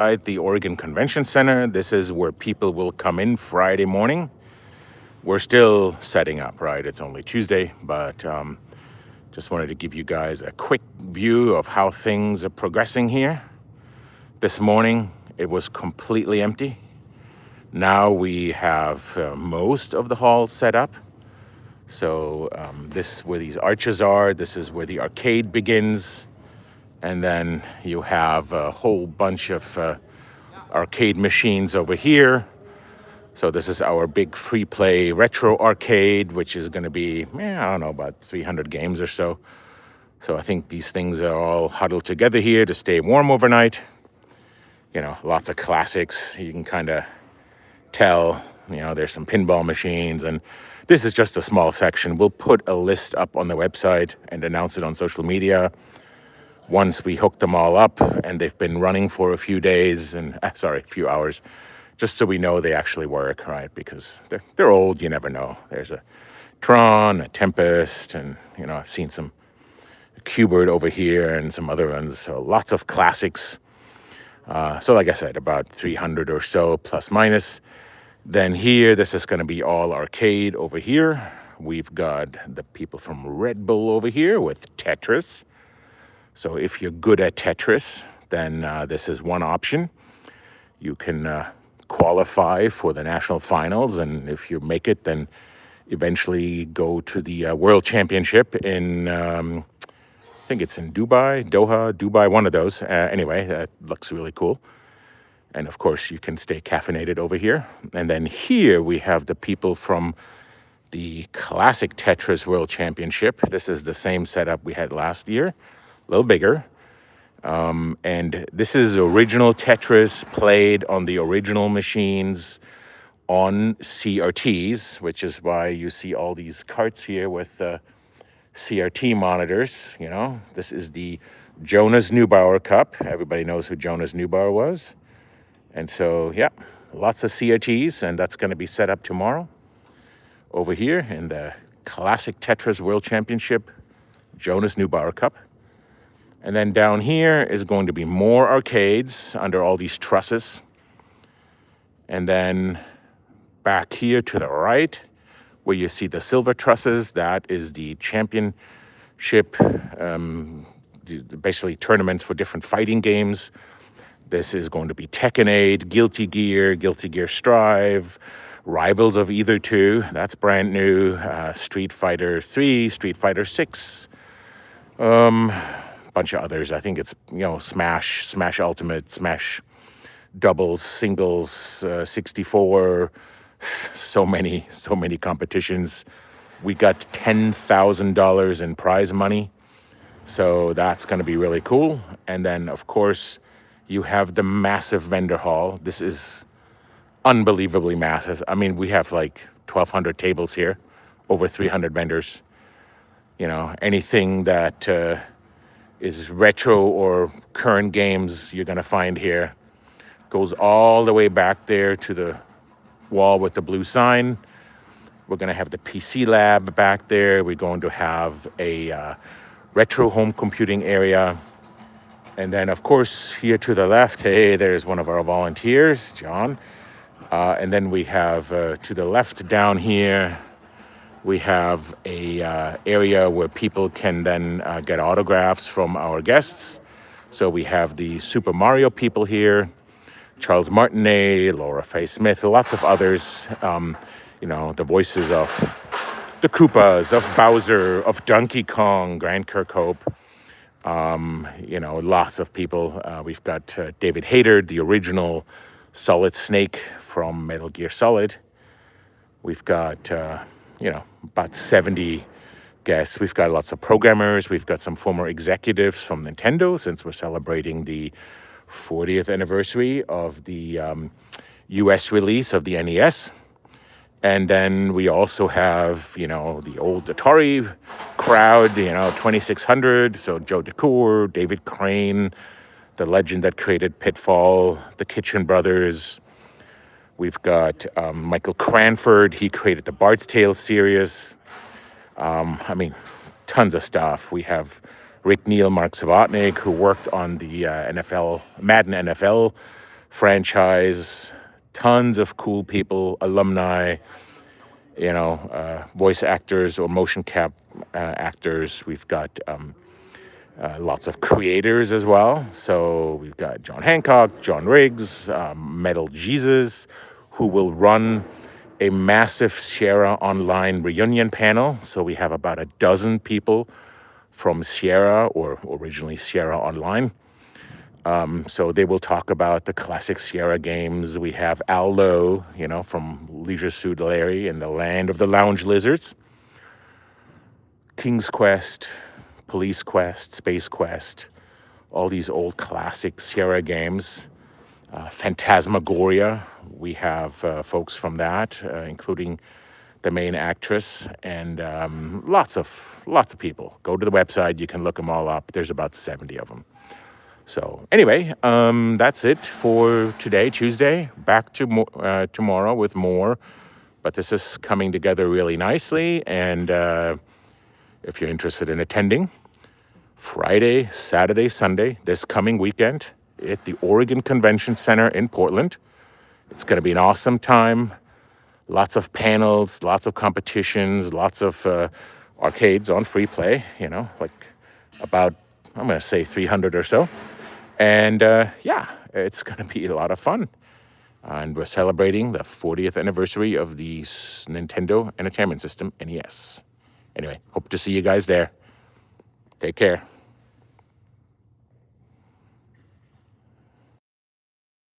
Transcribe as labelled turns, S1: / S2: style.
S1: at the Oregon Convention Center. This is where people will come in Friday morning. We're still setting up, right? It's only Tuesday, but just wanted to give you guys a quick view of how things are progressing here. This morning, it was completely empty. Now we have most of the hall set up. So this is where these arches are. This is where the arcade begins. And then you have a whole bunch of arcade machines over here. So this is our big free play retro arcade, which is going to be, I don't know, about 300 games or so. So I think these things are all huddled together here to stay warm overnight. You know, lots of classics. You can kind of tell, there's some pinball machines, and this is just a small section. We'll put a list up on the website and announce it on social media once we hook them all up and they've been running for a few days and a few hours, just so we know they actually work, right? Because they're old, you never know. There's a Tron, a Tempest, and I've seen some Q*bert over here and some other ones. So lots of classics. So like I said, about 300 or so plus minus. Then here, this is going to be all arcade over here. We've got the people from Red Bull over here with Tetris. So if you're good at Tetris, then this is one option. You can qualify for the national finals, and if you make it, then eventually go to the World Championship in, I think it's in Dubai, one of those. Anyway, that looks really cool. And of course, you can stay caffeinated over here. And then here we have the people from the Classic Tetris World Championship. This is the same setup we had last year, a little bigger. And this is original Tetris played on the original machines on CRTs, which is why you see all these carts here with CRT monitors. This is the Jonas Neubauer Cup. Everybody knows who Jonas Neubauer was. And so, yeah, lots of CRTs, and that's going to be set up tomorrow over here in the Classic Tetris World Championship Jonas Neubauer Cup. And then down here is going to be more arcades under all these trusses. And then back here to the right, where you see the silver trusses, that is the championship, basically tournaments for different fighting games. This is going to be Tekkenade, Guilty Gear Strive, Rivals of Either Two, that's brand new, Street Fighter 3, Street Fighter 6, bunch of others. I think it's, Smash Ultimate, Smash Doubles, Singles, 64, so many competitions. We got $10,000 in prize money, so that's going to be really cool. And then, of course, you have the massive vendor hall. This is unbelievably massive. I mean, we have like 1,200 tables here, over 300 vendors. Anything that is retro or current games you're going to find here. Goes all the way back there to the wall with the blue sign. We're going to have the PC lab back there. We're going to have a retro home computing area. And then, of course, here to the left, hey, there's one of our volunteers, John. And then we have to the left down here, we have a area where people can then get autographs from our guests. So we have the Super Mario people here, Charles Martinet, Laura Faye Smith, lots of others, the voices of the Koopas, of Bowser, of Donkey Kong, Grant Kirkhope. Lots of people. We've got David Hayter, the original Solid Snake from Metal Gear Solid. We've got, about 70 guests. We've got lots of programmers. We've got some former executives from Nintendo, since we're celebrating the 40th anniversary of the US release of the NES. And then we also have, the old Atari crowd, 2600. So Joe DeCour, David Crane, the legend that created Pitfall, the Kitchen Brothers. We've got Michael Cranford. He created the Bard's Tale series. Tons of stuff. We have Rick Neal, Mark Sabotnik, who worked on the Madden NFL franchise, tons of cool people, alumni, voice actors or motion cap actors. We've got lots of creators as well. So we've got John Hancock, John Riggs, Metal Jesus, who will run a massive Sierra Online reunion panel. So we have about a dozen people from Sierra, or originally Sierra Online. So they will talk about the classic Sierra games. We have Al Lowe, from Leisure Suit Larry and the Land of the Lounge Lizards. King's Quest, Police Quest, Space Quest, all these old classic Sierra games. Phantasmagoria, we have folks from that, including the main actress, and lots of people. Go to the website, you can look them all up. There's about 70 of them. So anyway, that's it for today, Tuesday. Back to tomorrow with more. But this is coming together really nicely. And if you're interested in attending, Friday, Saturday, Sunday, this coming weekend at the Oregon Convention Center in Portland. It's going to be an awesome time. Lots of panels, lots of competitions, lots of arcades on free play, like about, I'm going to say 300 or so. And it's going to be a lot of fun. And we're celebrating the 40th anniversary of the Nintendo Entertainment System, NES. Anyway, hope to see you guys there. Take care.